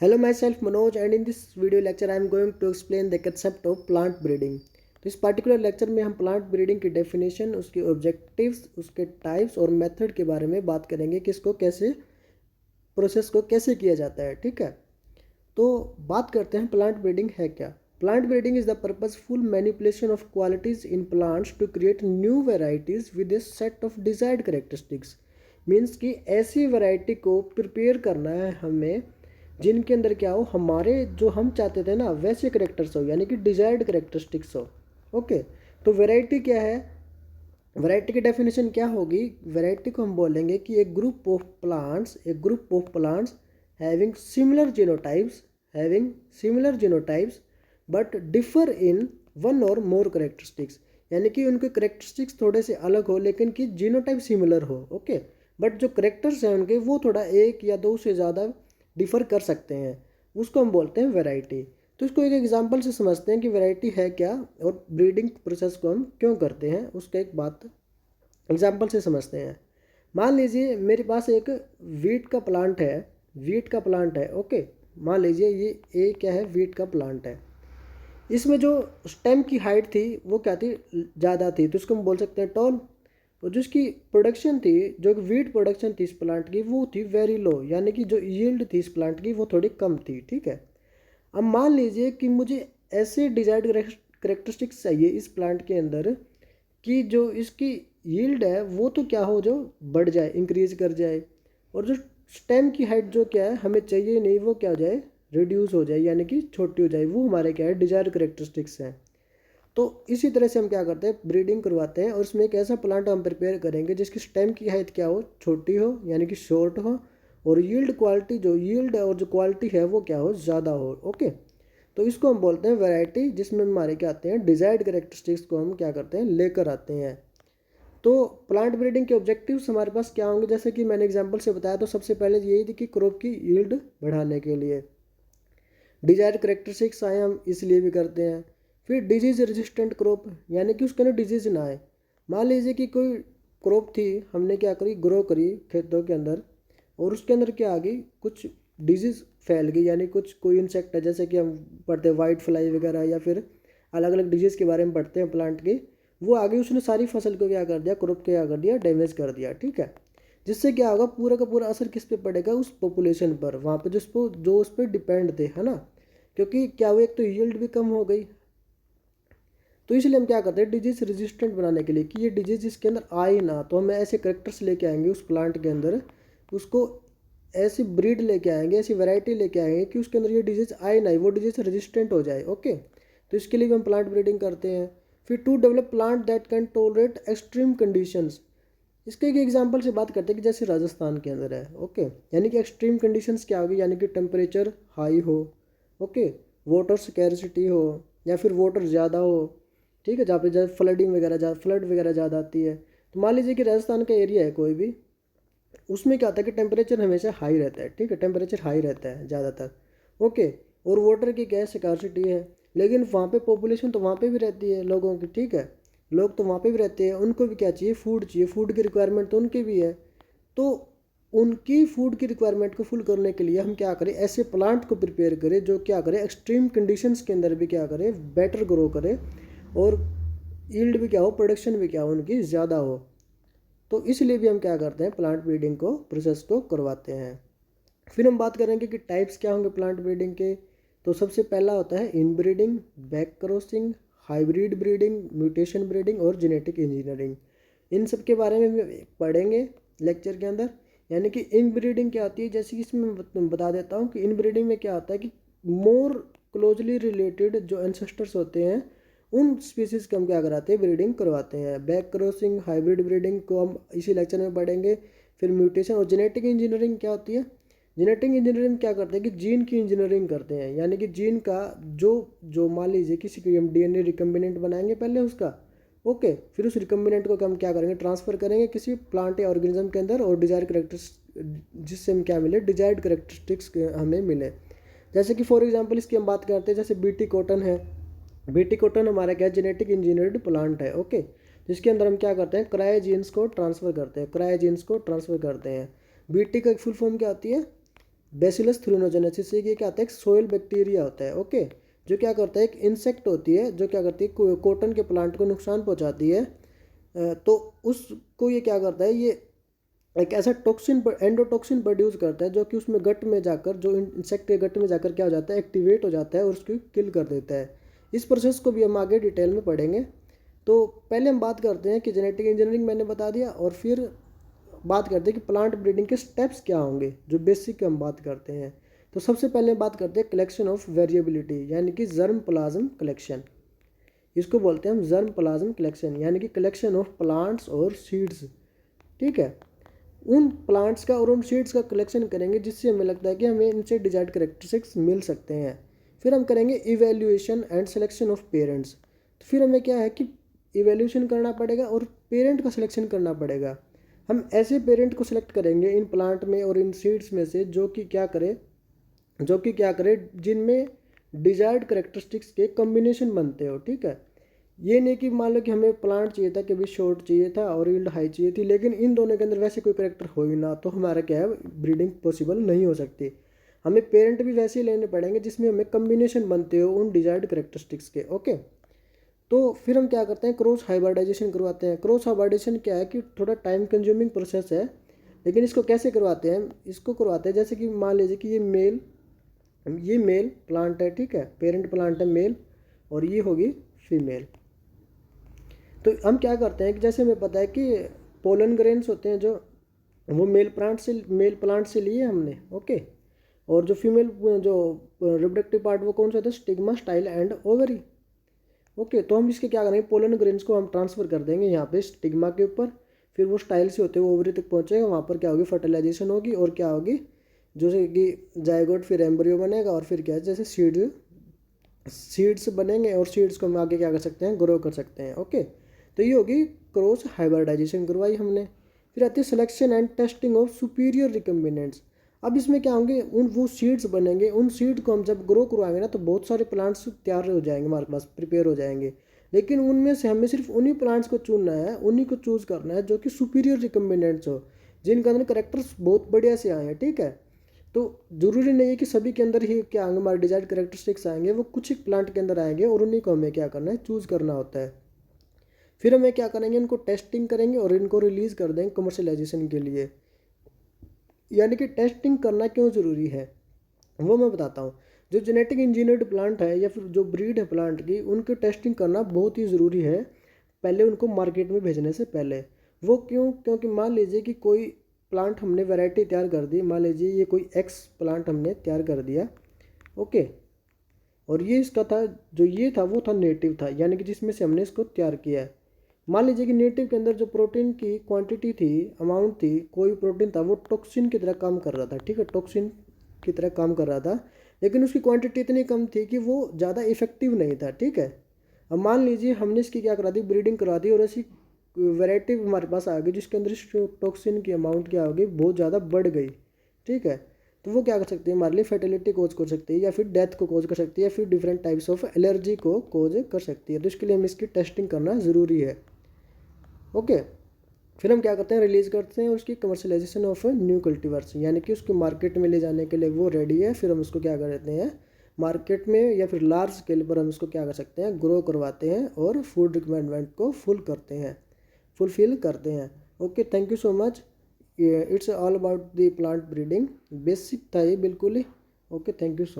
Hello, myself Manoj, and in this video lecture I am going to explain the concept of plant breeding. तो इस particular lecture में हम plant breeding की definition, उसके objectives, उसके types और method के बारे में बात करेंगे कि इसको कैसे प्रोसेस को कैसे किया जाता है। ठीक है, तो बात करते हैं प्लांट ब्रीडिंग है क्या। Plant breeding is the purposeful manipulation of qualities in plants to create new varieties with a set of desired characteristics. Means कि ऐसी वैरायटी को प्रिपेयर करना है हमें जिनके अंदर क्या हो, हमारे जो हम चाहते थे ना वैसे करेक्टर्स हो, यानी कि डिजायर्ड करेक्टरिस्टिक्स हो। ओके, तो वैरायटी क्या है, वैरायटी की डेफिनेशन क्या होगी। वैरायटी को हम बोलेंगे कि एक group of plants having similar genotypes but differ in one और मोर करेक्टरिस्टिक्स, यानी कि उनके करेक्टरिस्टिक्स थोड़े से अलग हो लेकिन कि जीनोटाइप सिमिलर हो। ओके, बट जो करेक्टर्स हैं उनके वो थोड़ा एक या दो से ज़्यादा डिफ़र कर सकते हैं, उसको हम बोलते हैं वैरायटी। तो इसको एक एग्जांपल से समझते हैं कि वैरायटी है क्या और ब्रीडिंग प्रोसेस को हम क्यों करते हैं, उसका एक बात एग्जांपल से समझते हैं। मान लीजिए मेरे पास एक वीट का प्लांट है। ओके, मान लीजिए ये क्या है, वीट का प्लांट है। इसमें जो स्टेम की हाइट थी वो क्या थी, ज़्यादा थी, तो इसको हम बोल सकते हैं टॉल। और जो इसकी प्रोडक्शन थी, जो वीट प्रोडक्शन थी इस प्लांट की, वो थी वेरी लो, यानी कि जो यील्ड थी इस प्लांट की वो थोड़ी कम थी। ठीक है, अब मान लीजिए कि मुझे ऐसे डिजायर्ड करेक्टरिस्टिक्स चाहिए इस प्लांट के अंदर कि जो इसकी यील्ड है वो तो क्या हो, जो बढ़ जाए, इंक्रीज कर जाए, और जो स्टेम की हाइट जो क्या है हमें चाहिए नहीं, वो क्या हो जाए, रिड्यूस हो जाए, यानी कि छोटी हो जाए। वो हमारे क्या है, डिजायर्ड करेक्टरिस्टिक्स हैं। तो इसी तरह से हम क्या करते हैं, ब्रीडिंग करवाते हैं और उसमें एक ऐसा प्लांट हम प्रिपेयर करेंगे जिसकी स्टेम की हाइट क्या हो, छोटी हो, यानी कि शॉर्ट हो, और यील्ड है और जो क्वालिटी है वो क्या हो, ज़्यादा हो। ओके, तो इसको हम बोलते हैं वैरायटी, जिसमें हमारे क्या आते हैं, डिजायर्ड करेक्टरिस्टिक्स को हम क्या करते हैं, लेकर आते हैं। तो प्लांट ब्रीडिंग के ऑब्जेक्टिव्स हमारे पास क्या होंगे, जैसे कि मैंने एग्जांपल से बताया, तो सबसे पहले यही थी कि क्रॉप की यील्ड बढ़ाने के लिए डिजायर्ड करेक्टरिस्टिक्स आए, हम इसलिए भी करते हैं। फिर डिजीज़ रेजिस्टेंट क्रॉप, यानी कि उसके अंदर डिजीज़ ना आए। मान लीजिए कि कोई क्रॉप थी, हमने क्या करी, ग्रो करी खेतों के अंदर, और उसके अंदर क्या आ गई, कुछ डिजीज़ फैल गई, यानी कुछ कोई इंसेक्ट है, जैसे कि हम पढ़ते हैं वाइट फ्लाई वगैरह, या फिर अलग अलग डिजीज़ के बारे में पढ़ते हैं प्लांट की, वो आ गई, उसने सारी फसल को क्या कर दिया, क्रॉप को क्या कर दिया, डैमेज कर दिया। ठीक है, जिससे क्या होगा, पूरा का पूरा असर किस पे पड़ेगा, उस पॉपुलेशन पर, वहाँ पे जो उस पर डिपेंड थे, है ना। क्योंकि क्या हुआ, एक तो यील्ड भी कम हो गई। तो इसलिए हम क्या करते हैं, डिजीज रेजिस्टेंट बनाने के लिए कि ये डिजीज इसके अंदर आए ना, तो हम ऐसे करेक्टर्स लेके आएंगे उस प्लांट के अंदर, उसको ऐसी ब्रीड लेके आएंगे, ऐसी वैरायटी लेके आएंगे कि उसके अंदर ये डिजीज आए ना, वो डिजीज रेजिस्टेंट हो जाए। ओके, तो इसके लिए भी हम प्लांट ब्रीडिंग करते हैं। फिर to develop plant that can tolerate extreme conditions. इसके एक एग्जांपल से बात करते हैं कि जैसे राजस्थान के अंदर है। ओके, यानी कि एक्सट्रीम कंडीशंस क्या होगी, यानी कि टेम्परेचर हाई हो, ओके, वाटर स्कैरसिटी हो, या फिर वाटर ज़्यादा हो। ठीक है, जहाँ पे जैसे फ्लड वगैरह ज़्यादा आती है। तो मान लीजिए कि राजस्थान का एरिया है कोई भी, उसमें क्या होता है कि टेम्परेचर हमेशा हाई रहता है। ठीक है, टेम्परेचर हाई रहता है ज़्यादातर। ओके, और वाटर की क्या स्कार्सिटी है, लेकिन वहाँ पे पॉपुलेशन तो वहाँ पे भी रहती है लोगों की। ठीक है, लोग तो वहाँ पे भी रहते हैं, उनको भी क्या चाहिए, फूड चाहिए, फूड की रिक्वायरमेंट तो उनकी भी है। तो उनकी फूड की रिक्वायरमेंट को फुल करने के लिए हम क्या करें, ऐसे प्लांट को प्रिपेयर करें जो क्या करें, एक्सट्रीम कंडीशंस के अंदर भी क्या करें, बेटर ग्रो करें, और यील्ड भी क्या हो, प्रोडक्शन भी क्या हो, उनकी ज़्यादा हो। तो इसलिए भी हम क्या करते हैं, प्लांट ब्रीडिंग को प्रोसेस को करवाते हैं। फिर हम बात करेंगे कि टाइप्स क्या होंगे प्लांट ब्रीडिंग के। तो सबसे पहला होता है इन breeding, back crossing, hybrid breeding, mutation breeding और जेनेटिक इंजीनियरिंग। इन सब के बारे में हम पढ़ेंगे लेक्चर के अंदर। यानी कि इन ब्रीडिंग क्या होती है, जैसे कि इसमें मैं बता देता हूँ कि इन ब्रीडिंग में क्या होता है कि मोर क्लोजली रिलेटेड जो एंसेस्टर्स होते हैं उन स्पीसीज़ को हम क्या कराते हैं, ब्रीडिंग करवाते हैं। बैक क्रॉसिंग, हाइब्रिड ब्रीडिंग को हम इसी लेक्चर में पढ़ेंगे। फिर म्यूटेशन और जेनेटिक इंजीनियरिंग क्या होती है, जेनेटिक इंजीनियरिंग क्या करते हैं कि जीन की इंजीनियरिंग करते हैं, यानी कि जीन का जो जो मान लीजिए किसी की हम डीएनए रिकम्बिनेंट बनाएंगे पहले उसका। ओके, फिर उस रिकम्बिनेंट को हम क्या करेंगे, ट्रांसफ़र करेंगे किसी प्लांट या ऑर्गेनिज्म के अंदर, और डिजायर करेक्टर्स, जिससे हम क्या मिले, डिजायर्ड करेक्टरिस्टिक्स हमें मिले। जैसे कि फॉर एग्जांपल इसकी हम बात करते हैं, जैसे बीटी कॉटन है। बीटी कॉटन हमारा क्या, जेनेटिक इंजीनियर्ड प्लांट है। ओके, जिसके अंदर हम क्या करते हैं, क्रायोजीन्स को ट्रांसफ़र करते हैं बीटी का एक फुल फॉर्म क्या होती है, बैसिलस थ्रूनोजेनेसिस से ये क्या आता है, एक सोयल बैक्टीरिया होता है। ओके, जो क्या करता है, एक इंसेक्ट होती है जो क्या करती है कॉटन के प्लांट को नुकसान पहुंचाती है। तो उसको ये क्या करता है, ये एक ऐसा टॉक्सिन एंडोटॉक्सिन प्रोड्यूस करता है जो कि उसमें गट में जाकर, जो इंसेक्ट के गट में जाकर क्या हो जाता है, एक्टिवेट हो जाता है और उसको किल कर देता है। इस प्रोसेस को भी हम आगे डिटेल में पढ़ेंगे। तो पहले हम बात करते हैं कि जेनेटिक इंजीनियरिंग मैंने बता दिया, और फिर बात करते हैं कि प्लांट ब्रीडिंग के स्टेप्स क्या होंगे, जो बेसिक हम बात करते हैं। तो सबसे पहले बात करते हैं कलेक्शन ऑफ वेरिएबिलिटी, यानी कि जर्म प्लाज्म कलेक्शन। इसको बोलते हैं हम जर्म प्लाज्म कलेक्शन, यानी कि कलेक्शन ऑफ प्लांट्स और सीड्स। ठीक है, उन प्लांट्स का और उन सीड्स का कलेक्शन करेंगे जिससे हमें लगता है कि हमें इनसे डिजायर्ड कैरेक्टरिस्टिक्स मिल सकते हैं। फिर हम करेंगे evaluation and selection of parents. तो फिर हमें क्या है कि इवेल्यूशन करना पड़ेगा और पेरेंट का सिलेक्शन करना पड़ेगा। हम ऐसे पेरेंट को सिलेक्ट करेंगे इन प्लांट में और इन सीड्स में से जो कि क्या करे जिनमें डिजायर्ड करेक्टरिस्टिक्स के कम्बिनेशन बनते हो। ठीक है, ये नहीं कि मान लो कि हमें प्लांट चाहिए था, कभी शॉर्ट चाहिए था और यील्ड हाई चाहिए थी, लेकिन इन दोनों के अंदर वैसे कोई करेक्टर हो ही ना, तो हमारा क्या है, ब्रीडिंग पॉसिबल नहीं हो सकती। हमें पेरेंट भी वैसे ही लेने पड़ेंगे जिसमें हमें कम्बिनेशन बनते हो उन डिजायर्ड करेक्टरिस्टिक्स के। ओके, तो फिर हम क्या करते हैं, क्रॉस हाइब्रिडाइजेशन करवाते हैं। क्रॉस हाइब्रिडाइजेशन क्या है कि थोड़ा टाइम कंज्यूमिंग प्रोसेस है, लेकिन इसको कैसे करवाते हैं, इसको करवाते हैं जैसे कि मान लीजिए कि ये मेल प्लांट है। ठीक है, पेरेंट प्लांट है मेल और ये होगी फीमेल। तो हम क्या करते हैं कि जैसे हमें पता है कि पोलन ग्रेन्स होते हैं जो वो मेल प्लांट से लिए हमने। ओके, और जो फीमेल जो रिप्रोडक्टिव पार्ट वो कौन सा होता है, stigma, style and ovary. Okay, तो हम इसके क्या करेंगे, पोलन ग्रेन्स को हम ट्रांसफ़र कर देंगे यहाँ पे स्टिग्मा के ऊपर, फिर वो स्टाइल से होते हुए ओवरी तक पहुँचेगा। वहाँ पर क्या होगी, फर्टिलाइजेशन होगी और क्या होगी, जैसे कि जायगोट, फिर एम्ब्रियो बनेगा और फिर क्या है, जैसे सीड्स बनेंगे और सीड्स को हम आगे क्या कर सकते हैं, ग्रो कर सकते हैं। ओके, तो ये होगी क्रॉस हाइब्रिडाइजेशन करवाई हमने। फिर आती है selection and testing of superior recombinants. अब इसमें क्या होंगे, वो सीड्स बनेंगे, उन सीड को हम जब ग्रो करवाएंगे ना तो बहुत सारे प्लांट्स तैयार हो जाएंगे, हमारे पास प्रिपेयर हो जाएंगे। लेकिन उनमें से हमें सिर्फ उन्हीं प्लांट्स को चुनना है, उन्हीं को चूज़ करना है जो कि सुपीरियर रिकम्बिनेंट्स हो, जिनके अंदर करेक्टर्स बहुत बढ़िया से आए हैं। ठीक है, तो ज़रूरी नहीं है कि सभी के अंदर ही क्या आएंगे, हमारे डिजायर्ड करेक्टरिस्टिक्स आएंगे, वो कुछ एक प्लांट के अंदर आएंगे और उन्हीं को हमें क्या करना है, चूज़ करना होता है। फिर हमें क्या करेंगे, इनको टेस्टिंग करेंगे और इनको रिलीज़ कर देंगे कमर्शलाइजेशन के लिए। यानी कि टेस्टिंग करना क्यों ज़रूरी है वो मैं बताता हूँ। जो जेनेटिक इंजीनियर्ड प्लांट है या फिर जो ब्रीड है प्लांट की, उनकी टेस्टिंग करना बहुत ही ज़रूरी है पहले उनको मार्केट में भेजने से पहले। वो क्यों, क्योंकि मान लीजिए कि कोई प्लांट हमने वैरायटी तैयार कर दी, मान लीजिए ये कोई एक्स प्लांट हमने तैयार कर दिया। ओके, और ये इसका था, जो ये था वो था नेटिव था, यानी कि जिसमें से हमने इसको तैयार किया है। मान लीजिए कि नेटिव के अंदर जो प्रोटीन की क्वांटिटी थी, अमाउंट थी, कोई प्रोटीन था वो टॉक्सिन की तरह काम कर रहा था। ठीक है, टॉक्सिन की तरह काम कर रहा था, लेकिन उसकी क्वांटिटी इतनी कम थी कि वो ज़्यादा इफेक्टिव नहीं था। ठीक है, अब मान लीजिए हमने इसकी क्या करा दी, ब्रीडिंग करा दी और ऐसी वैरायटी हमारे पास आ गई जिसके अंदर टॉक्सिन की अमाउंट क्या हो गई, बहुत ज़्यादा बढ़ गई। ठीक है, तो वो क्या कर सकती है, हमारे लिए फर्टिलिटी कोज कर सकती है, या फिर डेथ को कोज कर सकती है, या फिर डिफरेंट टाइप्स ऑफ एलर्जी को कोज कर सकती है। तो इसके लिए हम इसकी टेस्टिंग करना ज़रूरी है। ओके, फिर हम क्या करते हैं, रिलीज़ करते हैं उसकी कमर्शलाइजेशन ऑफ न्यू कल्टीवर्स, यानी कि उसको मार्केट में ले जाने के लिए वो रेडी है। फिर हम उसको क्या करते हैं, मार्केट में या फिर लार्ज स्केल पर हम इसको क्या कर सकते हैं, ग्रो करवाते हैं और फूड रिक्वायरमेंट को फुलफिल करते हैं। Okay, thank you so much. It's all about the plant breeding, basic था ये बिल्कुल ही। Okay, thank you so